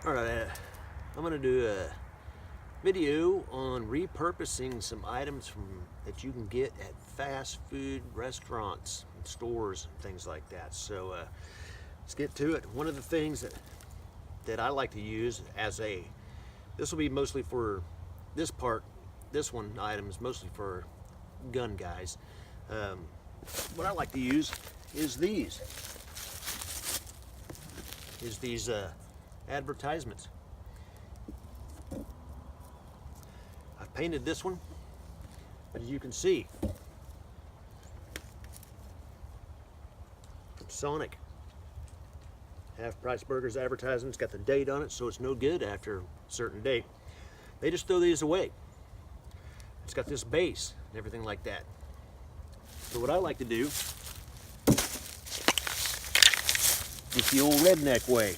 Alright, I'm going to do a video on repurposing some items that you can get at fast food restaurants and stores and things like that. So let's get to it. One of the things that I like to use this will be mostly for this item is mostly for gun guys. What I like to use is these advertisements. I've painted this one, but as you can see, from Sonic, half price burgers advertisements, got the date on it, so it's no good after a certain date. They just throw these away. It's got this base and everything like that. So what I like to do is the old redneck way.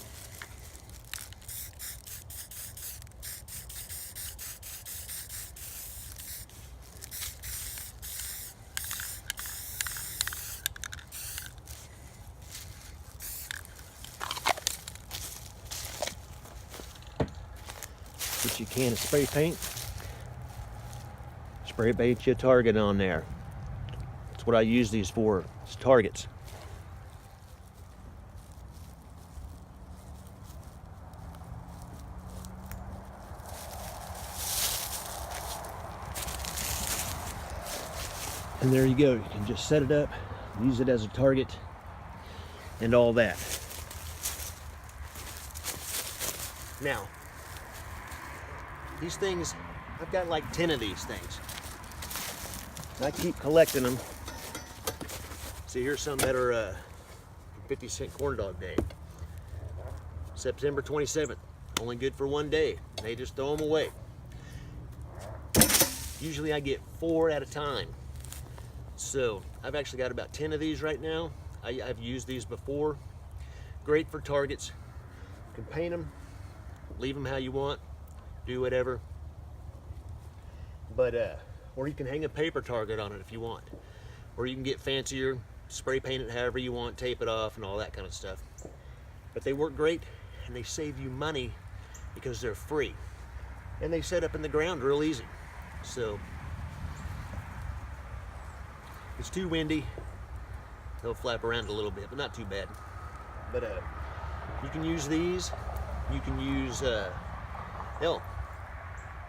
Get your can of spray paint. Spray paint your target on there. That's what I use these for, it's targets. And there you go, you can just set it up, use it as a target, and all that. Now, these things, I've got like 10 of these things. And I keep collecting them. See, here's some that are 50-cent corn dog day. September 27th, only good for one day. They just throw them away. Usually I get 4 at a time. So I've actually got about 10 of these right now. I've used these before. Great for targets. You can paint them, leave them how you want, do whatever. But or you can hang a paper target on it if you want. Or you can get fancier, spray paint it however you want, tape it off and all that kind of stuff. But they work great and they save you money because they're free. And they set up in the ground real easy. So it's too windy, they'll flap around a little bit, but not too bad. But you can use these. You can use hell,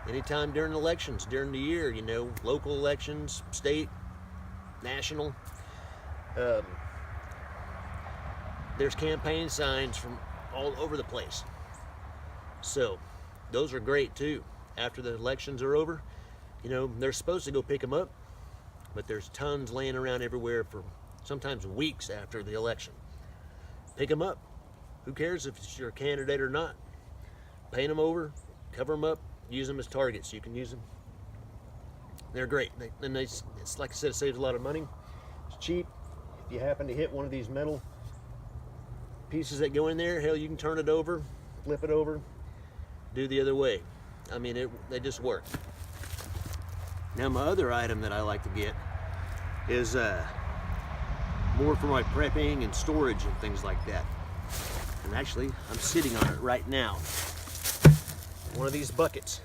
anytime during elections, during the year, you know, local elections, state, national. There's campaign signs from all over the place. So those are great too. After the elections are over, you know, they're supposed to go pick them up, but there's tons laying around everywhere for sometimes weeks after the election. Pick them up. Who cares if it's your candidate or not? Paint them over, cover them up, use them as targets. You can use them. They're great. It's like I said, it saves a lot of money. It's cheap. If you happen to hit one of these metal pieces that go in there, hell, you can turn it over, flip it over, do the other way. I mean, they just work. Now my other item that I like to get is more for my prepping and storage and things like that. And actually, I'm sitting on it right now. One of these buckets.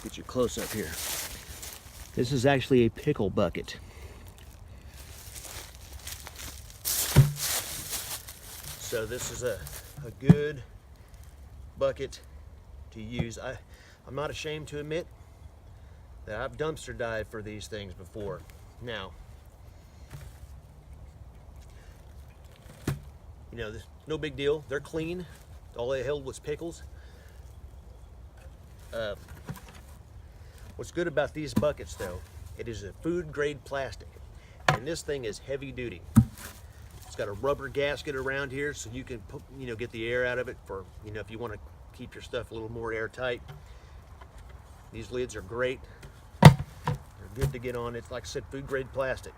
Get you close up here. This is actually a pickle bucket. So this is a good bucket to use. I'm not ashamed to admit that I've dumpster dived for these things before. Now, you know, no big deal. They're clean. All they held was pickles. What's good about these buckets, though, it is a food-grade plastic, and this thing is heavy-duty. It's got a rubber gasket around here, so you can put, you know, get the air out of it for, you know, if you want to keep your stuff a little more airtight. These lids are great. They're good to get on. It's like I said, food-grade plastic.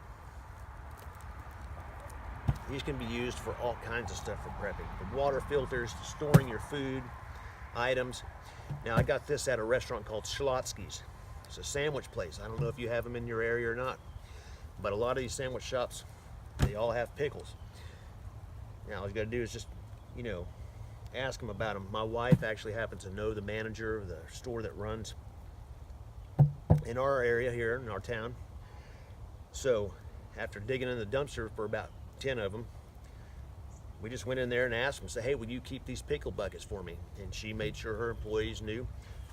These can be used for all kinds of stuff for prepping. From water filters to storing your food items. Now I got this at a restaurant called Schlotsky's. It's a sandwich place. I don't know if you have them in your area or not, but a lot of these sandwich shops, they all have pickles. Now all you got to do is just, you know, ask them about them. My wife actually happens to know the manager of the store that runs in our area here in our town. So after digging in the dumpster for about 10 of them, we just went in there and asked them, say, hey, will you keep these pickle buckets for me? And she made sure her employees knew.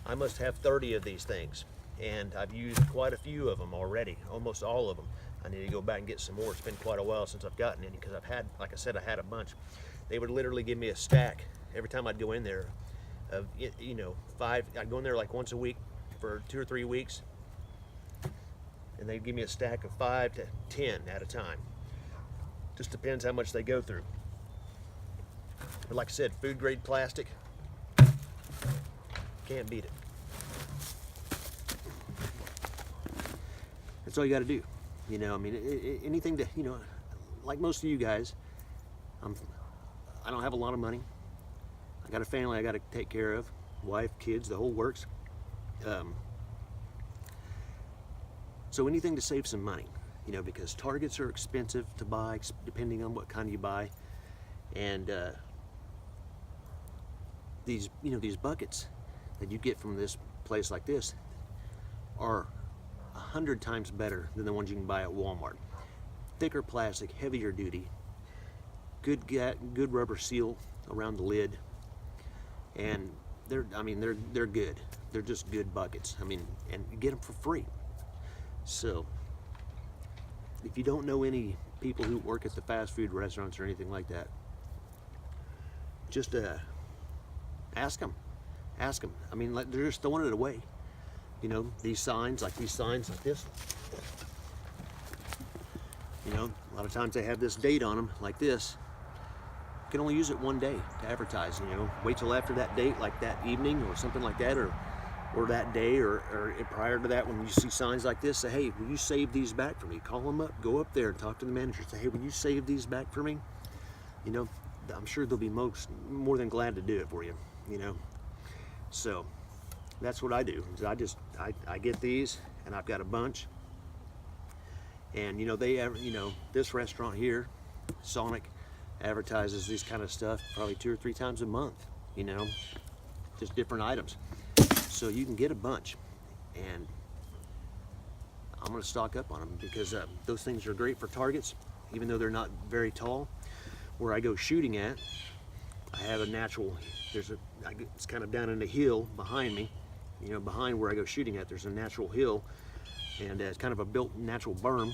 I must have 30 of these things, and I've used quite a few of them already, almost all of them. I need to go back and get some more. It's been quite a while since I've gotten any, because I've had, like I said, I had a bunch. They would literally give me a stack every time I'd go in there of, you know, 5. I'd go in there like once a week for 2 or 3 weeks, and they'd give me a stack of 5 to 10 at a time. Just depends how much they go through. But like I said, food grade plastic, can't beat it. That's all you got to do. You know, I mean, anything to, you know, like most of you guys, I don't have a lot of money. I got a family I got to take care of, wife, kids, the whole works. So anything to save some money, you know, because Targets are expensive to buy, depending on what kind you buy. And these, you know, these buckets that you get from this place like this are 100 times better than the ones you can buy at Walmart. Thicker plastic, heavier duty, good rubber seal around the lid, and they're good. They're just good buckets. I mean, and you get them for free. So if you don't know any people who work at the fast food restaurants or anything like that, just ask them. Ask them. I mean, like, they're just throwing it away. You know, these signs like this. You know, a lot of times they have this date on them like this. You can only use it one day to advertise. You know, wait till after that date, like that evening or something like that, or that day, or prior to that, when you see signs like this, say, hey, will you save these back for me? Call them up, go up there and talk to the manager. Say, hey, will you save these back for me? You know, I'm sure they'll be more than glad to do it for you. You know, so that's what I do. I get these, and I've got a bunch. And you know, this restaurant here, Sonic, advertises these kind of stuff probably 2 or 3 times a month. You know, just different items. So you can get a bunch, and I'm going to stock up on them because those things are great for targets, even though they're not very tall. Where I go shooting at, I have a natural. It's kind of down in the hill behind me. You know, behind where I go shooting at, there's a natural hill, and it's kind of a built natural berm,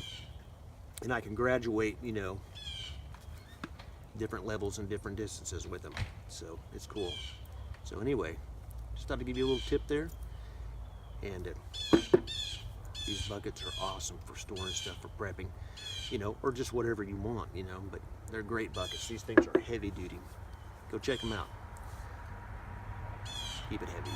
and I can graduate, you know, different levels and different distances with them. So it's cool. So anyway, just thought to give you a little tip there. And these buckets are awesome for storing stuff, for prepping, you know, or just whatever you want, you know. But they're great buckets. These things are heavy duty. Go check them out. Keep it heavy.